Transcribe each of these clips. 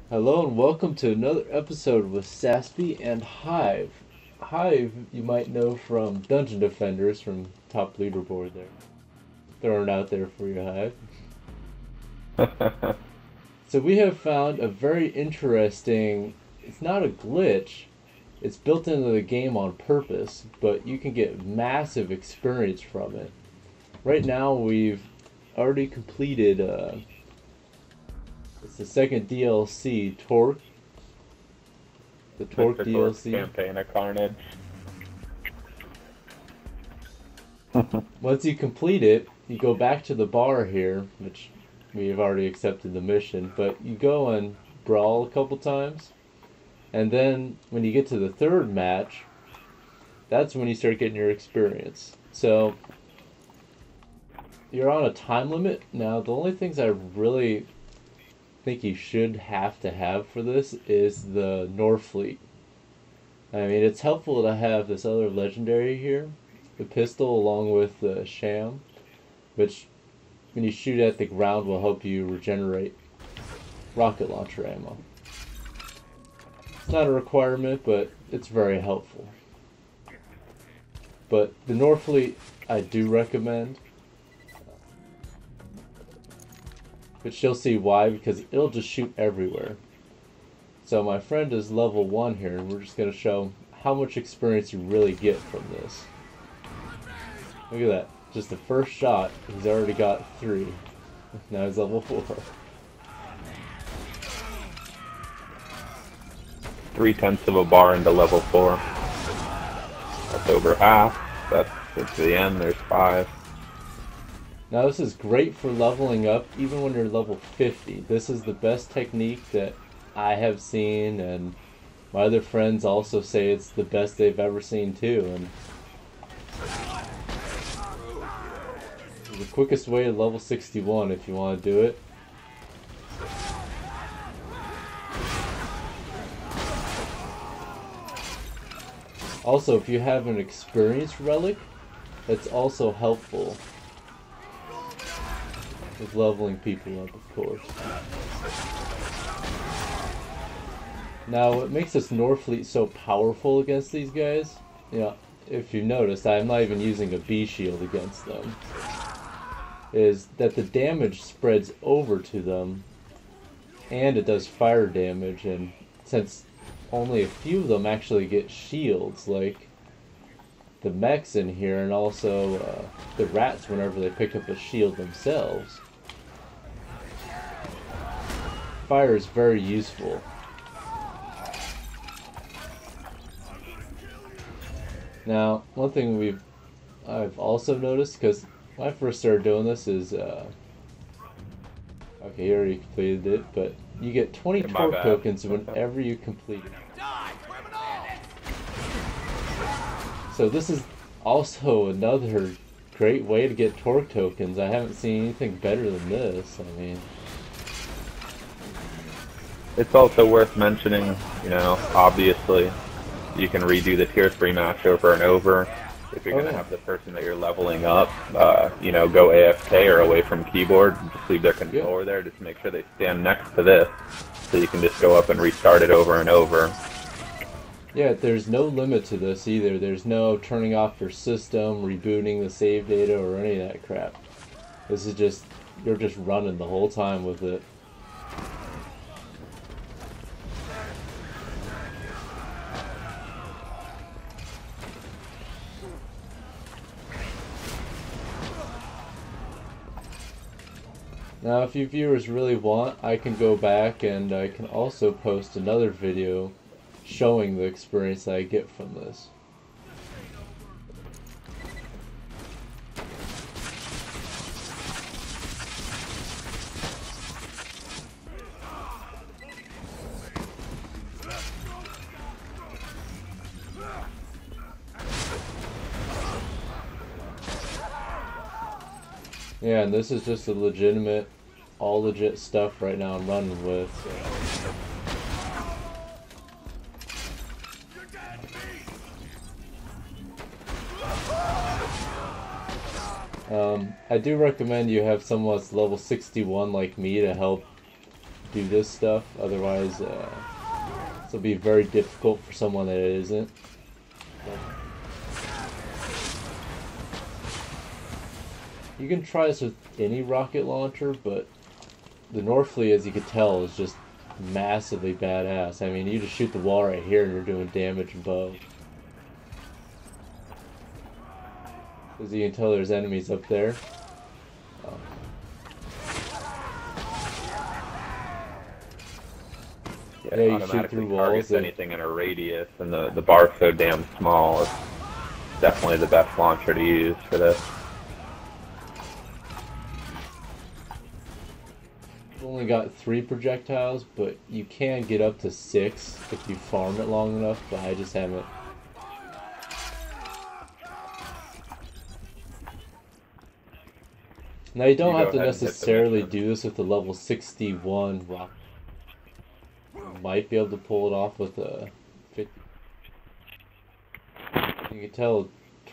Hello and welcome to another episode with Saspy and Hive. Hive, you might know from Dungeon Defenders, from top leaderboard there. Throwing it out there for you, Hive. So we have found a very interesting, it's not a glitch, it's built into the game on purpose, but you can get massive experience from it. Right now we've already completed, it's the second DLC, Torgue. The Torque Mr. Torque's DLC. campaign of carnage. Once you complete it, you go back to the bar here, which we've already accepted the mission, but you go and brawl a couple times, and then when you get to the third match, that's when you start getting your experience. So, you're on a time limit. Now, the only things I really think you should have to have for this is the Norfleet. I mean, it's helpful to have this other legendary here, the pistol along with the sham, which when you shoot at the ground will help you regenerate rocket launcher ammo. It's not a requirement, but it's very helpful. But the Norfleet I do recommend, but you'll see why, because it'll just shoot everywhere. So my friend is level 1 here, and we're just going to show how much experience you really get from this. Look at that. Just the first shot, he's already got 3. Now he's level 4. 3/10 of a bar into level 4. That's over half. That's at the end, there's 5. Now this is great for leveling up even when you're level 50. This is the best technique that I have seen, and my other friends also say it's the best they've ever seen too. And the quickest way to level 61 if you want to do it. Also, if you have an experience relic, that's also helpful with leveling people up, of course. Now, what makes this Norfleet so powerful against these guys, you know, if you noticed, I'm not even using a B shield against them, is that the damage spreads over to them, and it does fire damage, and since only a few of them actually get shields, like the mechs in here, and also the rats whenever they pick up a shield themselves, fire is very useful. Now, one thing I've also noticed, because when I first started doing this is, okay, you already completed it, but you get 20 Torque tokens whenever you complete it. So this is also another great way to get Torque tokens. I haven't seen anything better than this. I mean, It's also worth mentioning, you know, obviously, you can redo the tier 3 match over and over. If you're going to have the person that you're leveling up, you know, go AFK or away from keyboard, just leave their controller there, just make sure they stand next to this, so you can just go up and restart it over and over. Yeah, there's no limit to this either. There's no turning off your system, rebooting the save data, or any of that crap. This is just, you're just running the whole time with it. Now, if you viewers really want, I can go back and I can also post another video showing the experience that I get from this. Yeah, and this is just a legitimate, all legit stuff right now I'm running with. I do recommend you have someone that's level 61 like me to help do this stuff. Otherwise, this will be very difficult for someone that it isn't. You can try this with any rocket launcher, but the Norfleet, as you can tell, is just massively badass. I mean, you just shoot the wall right here and you're doing damage above. As you can tell, there's enemies up there. Yeah, you shoot through walls. Anything in a radius, and the bar's so damn small. It's definitely the best launcher to use for this. I've only got 3 projectiles, but you can get up to 6 if you farm it long enough, but I just haven't. Now you don't have to necessarily do this with the level 61 rock. You might be able to pull it off with a 50. You can tell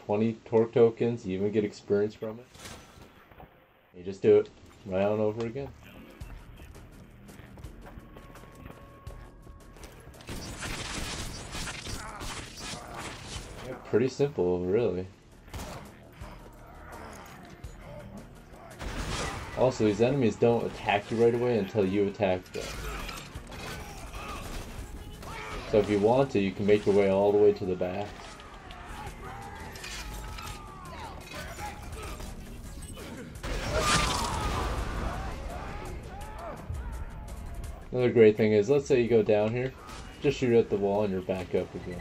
20 Torque tokens, you even get experience from it. You just do it right on over again. Yeah, pretty simple, really. Also, these enemies don't attack you right away until you attack them. So if you want to, you can make your way all the way to the back. Another great thing is, let's say you go down here, just shoot at the wall and you're back up again.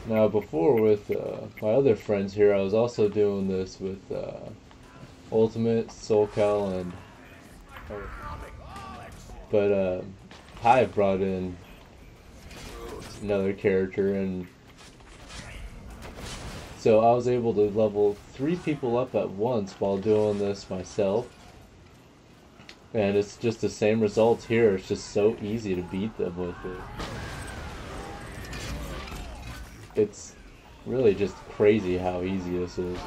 Now before with my other friends here, I was also doing this with Ultimate, SoulCal, and but Hive brought in another character, and so I was able to level 3 people up at once while doing this myself. And it's just the same results here, it's just so easy to beat them with it. It's really just crazy how easy this is.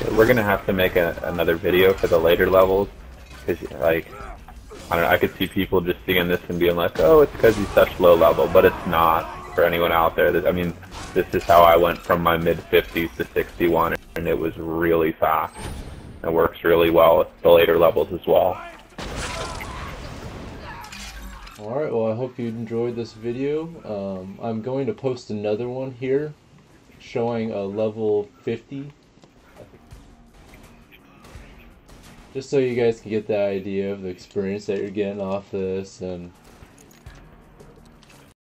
Yeah, we're gonna have to make another video for the later levels, because like, I don't know, I could see people just seeing this and being like, oh, it's because he's such low level, but it's not for anyone out there. I mean, this is how I went from my mid-50s to 61, and it was really fast. It works really well with the later levels as well. Alright, well I hope you enjoyed this video. I'm going to post another one here showing a level 50. Just so you guys can get the idea of the experience that you're getting off this, and